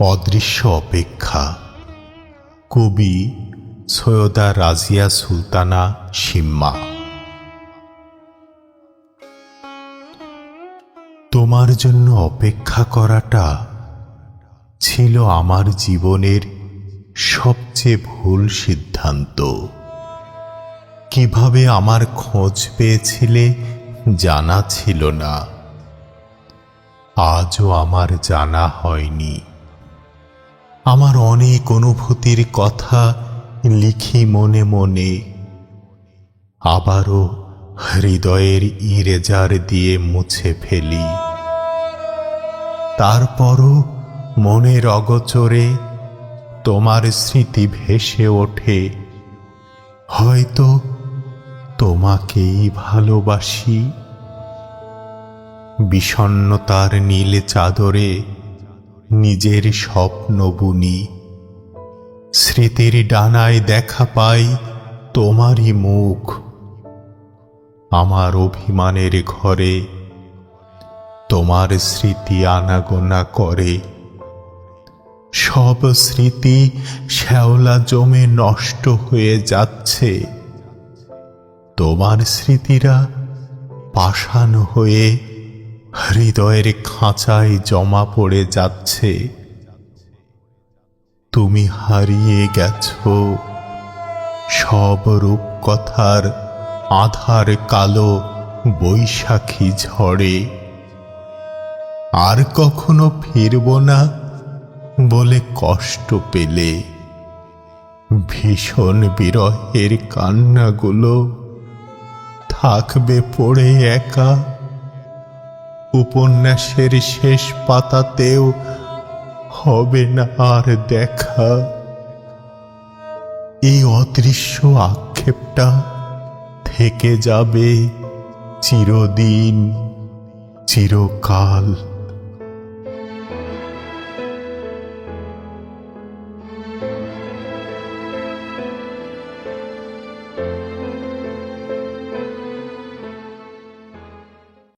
অদৃশ্য অপেক্ষা। কবি সৈয়দা রাজিয়া সুলতানা শিম্মা। তোমার জন্য অপেক্ষা করাটা ছিল আমার জীবনের সবচেয়ে ভুল সিদ্ধান্ত। কিভাবে আমার খোঁজ পেয়েছিলে জানা ছিল না, আজও আমার জানা হয়নি। আমার অনেক অনুভূতির কথা লিখি মনে মনে, আবারও হৃদয়ের ইরেজার দিয়ে মুছে ফেলি। তারপরও মনের অগোচরে তোমার স্মৃতি ভেসে ওঠে। হয়তো তোমাকেই ভালোবাসি। বিষণ্ণতার নীল চাদরে নিজের স্বপ্ন বুনি। স্মৃতির ডানায় দেখা পাই তোমারই মুখ। আমার অভিমানের ঘরে তোমার স্মৃতি আনাগোনা করে। সব স্মৃতি শ্যাওলা জমে নষ্ট হয়ে যাচ্ছে। তোমার স্মৃতিরা পাষাণ হয়ে হৃদয়ের খাঁচায় জমা পড়ে যাচ্ছে। তুমি হারিয়ে গেছো সব রূপকথার আধার কালো বৈশাখী ঝড়ে। আর কখনো ফিরব না বলে কষ্ট পেলে, ভীষণ বিরহের কান্নাগুলো থাকবে পড়ে একা। উপন্যাসের শেষ পাতাতেও হবে না আর দেখা। এই অদৃশ্য আক্ষেপটা থেকে যাবে চিরদিন, চিরকাল।